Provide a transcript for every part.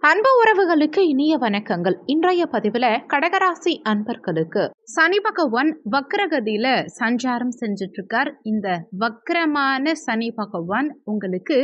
அன்பு உறவுகளுக்கு இனிய வணக்கங்கள். இன்றைய பதிவுல கடகராசி அன்பர்களுக்கு சனி பகவான் வக்ரகதியில சஞ்சாரம் செஞ்சுட்டு இருக்கார். இந்த வக்ரமான சனி பகவான் உங்களுக்கு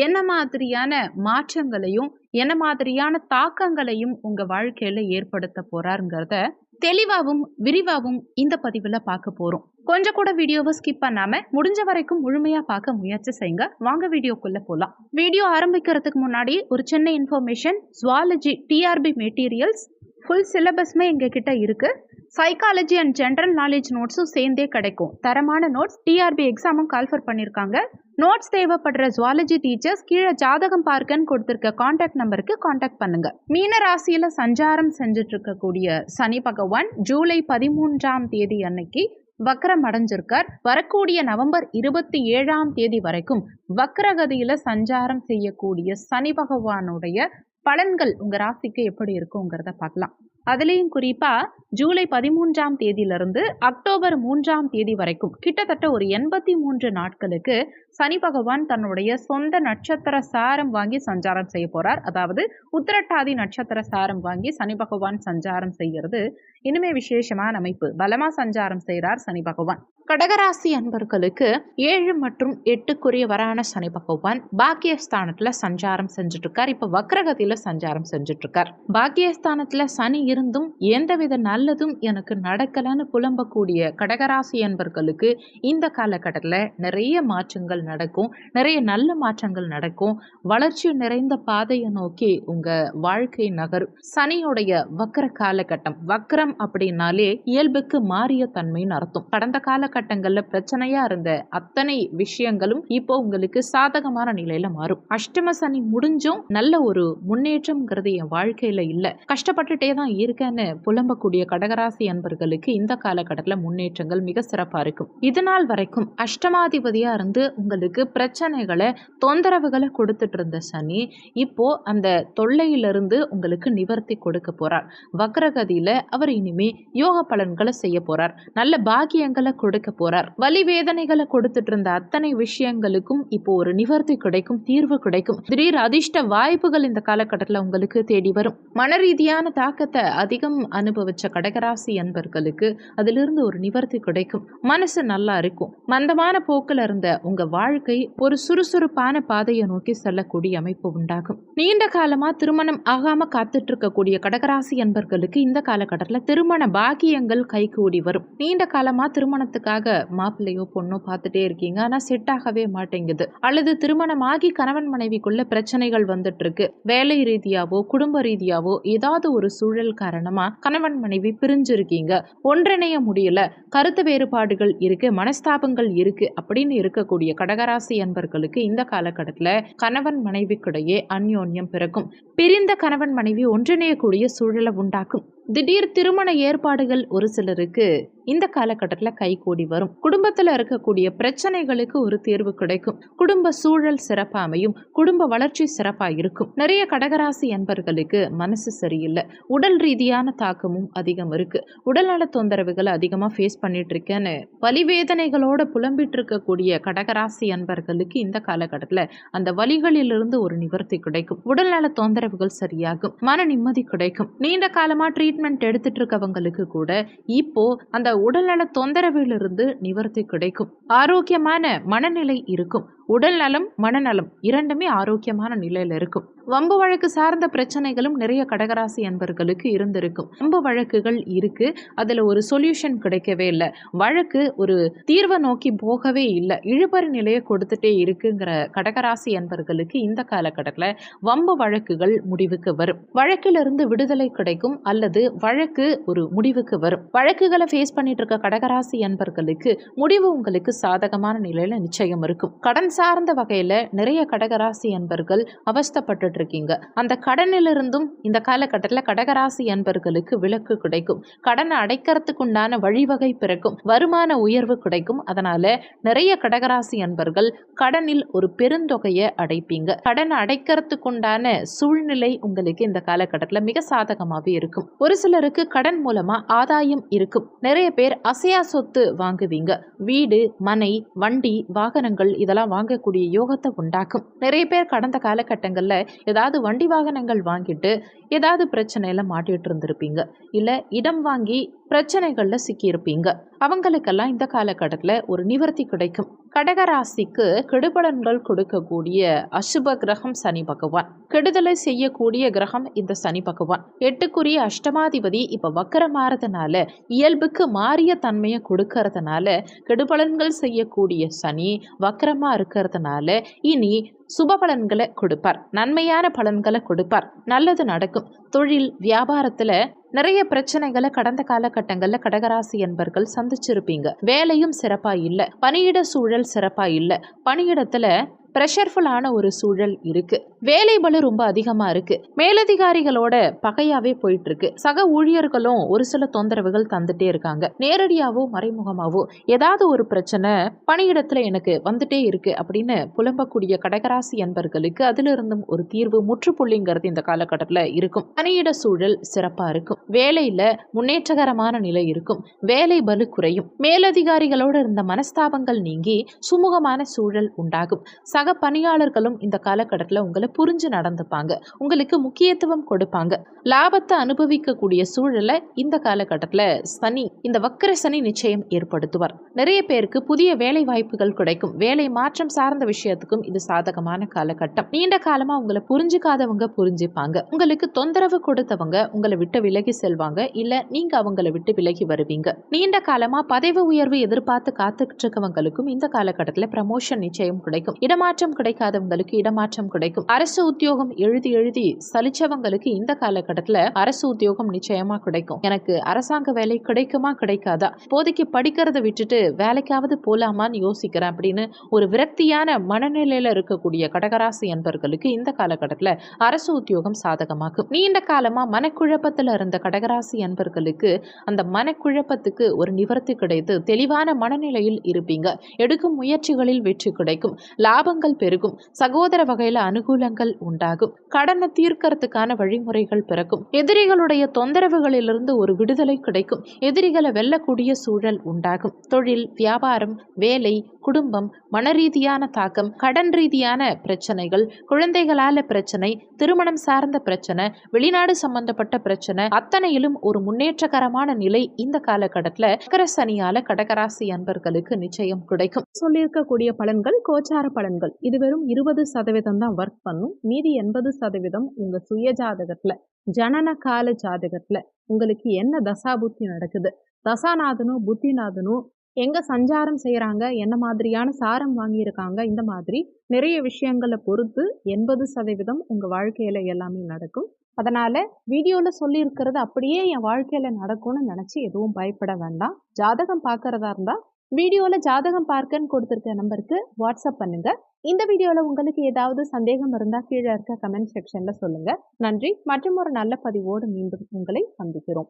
என்ன மாதிரியான மாற்றங்களையும் என்ன மாதிரியான தாக்கங்களையும் உங்க வாழ்க்கையில ஏற்படுத்த போறாருங்கிறத தெளிவாகவும் விரிவாகவும் இந்த பதிவுல பார்க்க போறோம். கொஞ்சம் கூட வீடியோவை ஸ்கிப் பண்ணாம முடிஞ்ச வரைக்கும் முழுமையா பார்க்க முயற்சி செய்யுங்க. வாங்க வீடியோக்குள்ள போலாம். வீடியோ ஆரம்பிக்கிறதுக்கு முன்னாடி ஒரு சின்ன information. Zoology TRB materials full சிலபஸ்மே எங்க கிட்ட இருக்கு. சைக்காலஜி அண்ட் ஜென்ரல் நாலேஜ் நோட்ஸும் சேர்ந்தே கிடைக்கும். தரமான நோட்ஸ். டிஆர்பி எக்ஸாமும் கால்ஃபர் பண்ணியிருக்காங்க. நோட்ஸ் தேவைப்படுற ஜுவாலஜி டீச்சர்ஸ் கீழே ஜாதகம் பார்க்கன்னு கொடுத்துருக்க கான்டாக்ட் நம்பருக்கு கான்டாக்ட் பண்ணுங்க. மீன ராசியில சஞ்சாரம் செஞ்சுட்டு இருக்கக்கூடிய சனி பகவான் ஜூலை 13ஆம் தேதி அன்னைக்கு வக்ரம் அடைஞ்சிருக்கார். வரக்கூடிய நவம்பர் 27ஆம் தேதி வரைக்கும் வக்ரகதியில சஞ்சாரம் செய்யக்கூடிய சனி பகவானுடைய பலன்கள் உங்க ராசிக்கு எப்படி இருக்குங்கிறத பார்க்கலாம். அதுலேயும் குறிப்பா ஜூலை 13ஆம் தேதியிலிருந்து அக்டோபர் 3ஆம் தேதி வரைக்கும் கிட்டத்தட்ட ஒரு 83 நாட்களுக்கு சனி பகவான் தன்னுடைய சொந்த நட்சத்திர சாரம் வாங்கி சஞ்சாரம் செய்ய போறார். அதாவது உத்திரட்டாதி நட்சத்திர சாரம் வாங்கி சனி பகவான் சஞ்சாரம் செய்கிறது இனிமே விசேஷமான அமைப்பு. பலமா சஞ்சாரம் செய்கிறார் சனி பகவான். கடகராசி அன்பர்களுக்கு 7 மற்றும் 8க்குரிய வரான சனி பகவான் பாக்கியஸ்தானத்துல சஞ்சாரம் செஞ்சுட்டு இருக்கார். இப்ப வக்ரகதியில சஞ்சாரம் செஞ்சுட்டு இருக்கார். பாக்கியஸ்தானத்துல சனி இருந்தும் எந்தவித நல்லதும் எனக்கு நடக்கலன்னு புலம்பக்கூடிய கடகராசி அன்பர்களுக்கு இந்த காலகட்டத்தில் நிறைய மாற்றங்கள் நடக்கும். நிறைய நல்ல மாற்றங்கள் நடக்கும். வளர்ச்சி நிறைந்த பாதையை நோக்கி உங்க வாழ்க்கை நகரும். சனியுடைய வக்ர காலகட்டம். வக்ரம் அப்படின்னாலே இயல்புக்கு மாறிய தன்மைன்னு அர்த்தம். கடந்த காலகட்டங்கள்ல பிரச்சனையா இருந்த அத்தனை விஷயங்களும் இப்போ உங்களுக்கு சாதகமான நிலையில மாறும். அஷ்டம சனி முடிஞ்சும் நல்ல ஒரு முன்னேற்றம்ங்கிறது என் வாழ்க்கையில இல்ல, கஷ்டப்பட்டுட்டே தான் இருக்கேன்னு புலம்பக்கூடிய கடகராசி அன்பர்களுக்கு இந்த காலகட்டத்தில் முன்னேற்றங்கள் மிக சிறப்பா இருக்கும். இதனால் வரைக்கும் அஷ்டமாதிபதியா இருந்து உங்களுக்கு பிரச்சனைகளை தொந்தரவுகளை கொடுத்துட்டு இருந்த சனி இப்போ அந்த தொல்லையிலிருந்து உங்களுக்கு நிவர்த்தி கொடுக்க போறார். வக்ரகதியில அவர் இனிமே யோக பலன்களை செய்ய போறார். நல்ல பாக்கியங்களை கொடுக்க போறார். வலி வேதனைகளை கொடுத்துட்டு இருந்த அத்தனை விஷயங்களுக்கும் இப்போ ஒரு நிவர்த்தி கிடைக்கும், தீர்வு கிடைக்கும். திடீர் அதிர்ஷ்ட வாய்ப்புகள் இந்த காலகட்டத்தில் உங்களுக்கு தேடி வரும். மன ரீதியான தாக்கத்தை அதிகம் அனுபவிச்ச கடகராசி அன்பர்களுக்கு அதிலிருந்து ஒரு நிவர்த்தி கிடைக்கும். மனசு நல்லா இருக்கும். மந்தமான போக்கில் இருந்த உங்க வாழ்க்கை ஒரு சுறுசுறுப்பான பாதையை நோக்கி செல்லக்கூடிய அமைப்பு உண்டாகும். நீண்ட காலமா திருமணம் ஆகாம காத்துட்டு இருக்கக்கூடிய கடகராசி அன்பர்களுக்கு இந்த காலகட்டத்தில் திருமண பாக்கியங்கள் கைகூடி வரும். நீண்ட காலமா திருமணத்துக்காக மாப்பிள்ளையோ பொண்ணோ பார்த்துட்டே இருக்கீங்க, ஆனா செட் ஆகவே மாட்டேங்குது. அல்லது திருமணமாகி கணவன் மனைவிக்குள்ள பிரச்சனைகள் வந்துட்டு இருக்கு. வேலை ரீதியாவோ குடும்ப ரீதியாவோ ஏதாவது ஒரு சூழல் காரணமா கணவன் மனைவி பிரிஞ்சிருக்கீங்க, ஒன்றிணைய முடியல, கருத்து வேறுபாடுகள் இருக்கு, மனஸ்தாபங்கள் இருக்கு அப்படின்னு இருக்கக்கூடிய கடகராசி அன்பர்களுக்கு இந்த காலகட்டத்தில் கணவன் மனைவிக்கிடையே அந்யோன்யம் பிறக்கும். பிரிந்த கணவன் மனைவி ஒன்றிணையக்கூடிய சூழலை உண்டாக்கும். திடீர் திருமண ஏற்பாடுகள் ஒரு சிலருக்கு இந்த காலகட்டத்தில் கைகூடி வரும். குடும்பத்தில் இருக்கக்கூடிய பிரச்சனைகளுக்கு ஒரு தீர்வு கிடைக்கும். குடும்ப சூழல் சிறப்பாக அமையும். குடும்ப வளர்ச்சி சிறப்பாக இருக்கும். நிறைய கடகராசி அன்பர்களுக்கு மனசு சரியில்லை. உடல் ரீதியான தாக்கமும் அதிகம் இருக்கு. உடல்நல தொந்தரவுகளை அதிகமாக ஃபேஸ் பண்ணிட்டு இருக்கேன்னு வலிவேதனைகளோட புலம்பிட்டு இருக்கக்கூடிய கடகராசி அன்பர்களுக்கு இந்த காலகட்டத்தில் அந்த வலிகளிலிருந்து ஒரு நிவர்த்தி கிடைக்கும். உடல்நல தொந்தரவுகள் சரியாகும். மன நிம்மதி கிடைக்கும். நீண்ட காலமா ட்ரீட்மெண்ட் எடுத்துட்டு இருக்கவங்களுக்கு கூட இப்போ அந்த உடல்நல தொந்தரவிலிருந்து நிவர்த்தி கிடைக்கும். ஆரோக்கியமான மனநிலை இருக்கும். உடல் நலம் மனநலம் இரண்டுமே ஆரோக்கியமான நிலையில இருக்கும். வம்பு வழக்கு சார்ந்த பிரச்சனைகளும் நிறைய கடகராசி அன்பர்களுக்கு இருந்திருக்கும். வம்பு வழக்குகள் இருக்கு, அதுல ஒரு சொல்யூஷன் கிடைக்கவே இல்லை. வழக்கு ஒரு தீர்வை நோக்கி போகவே இல்லை, இழுபறி நிலையை கொடுத்துட்டே இருக்குங்கிற கடகராசி அன்பர்களுக்கு இந்த காலகட்டத்தில் வம்பு வழக்குகள் முடிவுக்கு வரும். வழக்கிலிருந்து விடுதலை கிடைக்கும் அல்லது வழக்கு ஒரு முடிவுக்கு வரும். வழக்குகளை ஃபேஸ் பண்ணிட்டு இருக்க கடகராசி அன்பர்களுக்கு முடிவு உங்களுக்கு சாதகமான நிலையில நிச்சயம் இருக்கும். கடன் சார்ந்த வகையில நிறைய கடகராசி அன்பர்கள் அவஸ்தப்பட்டு இருக்கீங்க. அந்த கடனிலிருந்தும் இந்த காலகட்டத்தில் கடகராசி அன்பர்களுக்கு விலக்கு கிடைக்கும். கடனை அடைக்கிறதுக்கு உண்டான வழிவகை பிறக்கும். வருமான உயர்வு கிடைக்கும். அதனால நிறைய கடகராசி அன்பர்கள் கடனில் ஒரு பெருந்தொகையை அடைப்பீங்க. கடன் அடைக்கிறதுக்கு உண்டான சூழ்நிலை உங்களுக்கு இந்த காலகட்டத்தில் மிக சாதகமாகவே இருக்கும். ஒரு சிலருக்கு கடன் மூலமா ஆதாயம் இருக்கும். நிறைய பேர் அசையா சொத்து வாங்குவீங்க. வீடு, மனை, வண்டி, வாகனங்கள் இதெல்லாம் வாங்கக்கூடிய யோகத்தை உண்டாக்கும். நிறைய பேர் கடந்த காலகட்டங்களில் ஏதாவது வண்டி வாகனங்கள் வாங்கிட்டு ஏதாவது பிரச்சனையில மாட்டிட்டு இருந்திருப்பீங்க, இல்ல இடம் வாங்கி பிரச்சனைகள்ல சிக்கியிருப்பீங்க. அவங்களுக்கெல்லாம் இந்த காலகட்டத்தில் ஒரு நிவர்த்தி கிடைக்கும். கடகராசிக்கு கெடுபலன்கள் கொடுக்கக்கூடிய அசுப கிரகம் சனி பகவான், கெடுதலை செய்யக்கூடிய கிரகம் இந்த சனி பகவான். 8க்குரிய அஷ்டமாதிபதி இப்ப வக்கரமாறதுனால, இயல்புக்கு மாறிய தன்மையை கொடுக்கறதுனால, கெடுபலன்கள் செய்யக்கூடிய சனி வக்கரமா இருக்கிறதுனால இனி சுப பலன்களை கொடுப்பார், நன்மையான பலன்களை கொடுப்பார், நல்லது நடக்கும். தொழில் வியாபாரத்துல நிறைய பிரச்சனைகளை கடந்த காலகட்டங்களில் கடகராசி என்பர்கள் சந்திச்சிருப்பீங்க. வேலையும் சிறப்பா இல்லை, பணியிட சூழல் சிறப்பா இல்லை, பணியிடத்துல ப்ரெஷர்ஃபுல்லான ஒரு சூழல் இருக்கு, வேலை பளு ரொம்ப அதிகமா இருக்கு, மேலதிகாரிகளோட பகையாவே போயிட்டு இருக்கு, சக ஊழியர்களும் ஒரு சில தொந்தரவுகள் தந்துட்டே இருக்காங்க, நேரடியாவோ மறைமுகமாவோ ஏதாவது ஒரு பிரச்சனை பணியிடத்துல எனக்கு வந்துட்டே இருக்கு அப்படின்னு புலம்பக்கூடிய கடகராசி என்பர்களுக்கு அதிலிருந்தும் ஒரு தீர்வு முற்றுப்புள்ளிங்கிறது இந்த காலகட்டத்தில் இருக்கும். பணியிட சூழல் சிறப்பா இருக்கும், வேலையில முன்னேற்றகரமான நிலை இருக்கும், வேலை பளு குறையும், மேலதிகாரிகளோட இருந்த மனஸ்தாபங்கள் நீங்கி சுமூகமான சூழல் உண்டாகும். சக பணியாளர்களும் இந்த காலகட்டத்தில் உங்களை புரிஞ்சு நடந்துப்பாங்க, உங்களுக்கு முக்கியத்துவம் கொடுப்பாங்க, லாபத்தை அனுபவிக்கக்கூடிய சூழலை இந்த காலகட்டத்தில் சனி, இந்த வக்கர சனி நிச்சயம் ஏற்படுத்துவார். நிறைய பேருக்கு புதிய வேலை வாய்ப்புகள் கிடைக்கும், வேலை மாற்றம் சார்ந்த விஷயத்துக்கும் இது சாதகமான காலகட்டம். நீண்ட காலமா உங்களை புரிஞ்சுக்காதவங்க புரிஞ்சுப்பாங்க, உங்களுக்கு தொந்தரவு கொடுத்தவங்க உங்களை விட்டு விலகி செல்வாங்க, இல்ல நீங்க அவங்களை விட்டு விலகி வருவீங்க. நீண்ட காலமா பதவி உயர்வு எதிர்பார்த்து காத்துக்கிட்டு இருக்கவங்களுக்கும் இந்த காலகட்டத்தில் ப்ரமோஷன் நிச்சயம் கிடைக்கும், இடமாற்றம் கிடைக்காதவங்களுக்கு இடமாற்றம் கிடைக்கும், அரசு உத்தியோகம் எழுதி எழுதி சலிச்சவங்களுக்கு இந்த காலகட்டத்தில் அரசு உத்தியோகம் நிச்சயமா கிடைக்கும். எனக்கு அரசாங்க வேலை கிடைக்குமா கிடைக்காதா, இப்போதைக்கு படிக்கிறத விட்டுட்டு வேலைக்காவது போலாமான்னு யோசிக்கிறேன் அப்படின்னு ஒரு விரக்தியான மனநிலையில இருக்கக்கூடிய கடகராசி என்பர்களுக்கு இந்த காலகட்டத்தில் அரசு உத்தியோகம் சாதகமாகும். நீண்ட காலமா மனக்குழப்பத்தில் இருந்த கடகராசி என்பர்களுக்கு அந்த மனக்குழப்பத்துக்கு ஒரு நிவர்த்தி கிடைத்து தெளிவான மனநிலையில் இருப்பீங்க. எடுக்கும் முயற்சிகளில் வெற்றி கிடைக்கும், லாபங்கள் பெருகும், சகோதர வகையில அனுகூலங்கள் உண்டாகும், கடனை தீர்க்கறதுக்கான வழிமுறைகள் பிறக்கும், எதிரிகளுடைய தொந்தரவுகளிலிருந்து ஒரு விடுதலை கிடைக்கும், எதிரிகளை வெல்லக்கூடிய சூழல் உண்டாகும். தொழில் வியாபாரம் வேலை குடும்பம் மனரீதியான தாக்கம், கடன் ரீதியான பிரச்சனைகள், குழந்தைகளால பிரச்சனை, திருமணம் சார்ந்த பிரச்சனை, வெளிநாடு சம்பந்தப்பட்ட பிரச்சனை அத்தனையிலும் ஒரு முன்னேற்றகரமான நிலை இந்த காலகட்டத்தில் வக்கர சனியால கடகராசி அன்பர்களுக்கு நிச்சயம் கிடைக்கும். சொல்லியிருக்கக்கூடிய பலன்கள் கோச்சார பலன்கள், இது வெறும் 20% தான் ஒர்க் பண்ணும், மீதி 80% உங்க சுய ஜாதகத்துல ஜனன கால ஜாதகத்துல உங்களுக்கு என்ன தசாபுத்தி நடக்குது, தசாநாதனும் புத்திநாதனும் எங்க சஞ்சாரம் செய்யறாங்க, என்ன மாதிரியான சாரம் வாங்கியிருக்காங்க, இந்த மாதிரி நிறைய விஷயங்களை பொறுத்து 80% உங்க வாழ்க்கையில எல்லாமே நடக்கும். அதனால வீடியோல சொல்லி இருக்கிறது அப்படியே என் வாழ்க்கையில நடக்கும்னு நினைச்சு எதுவும் பயப்பட வேண்டாம். ஜாதகம் பார்க்கறதா இருந்தா வீடியோல ஜாதகம் பார்க்கன்னு கொடுத்திருக்க நம்பருக்கு வாட்ஸ்அப் பண்ணுங்க. இந்த வீடியோல உங்களுக்கு ஏதாவது சந்தேகம் இருந்தா கீழே இருக்க கமெண்ட் செக்ஷன்ல சொல்லுங்க. நன்றி. மற்றும் ஒரு நல்ல பதிவோடு மீண்டும் உங்களை சந்திக்கிறோம்.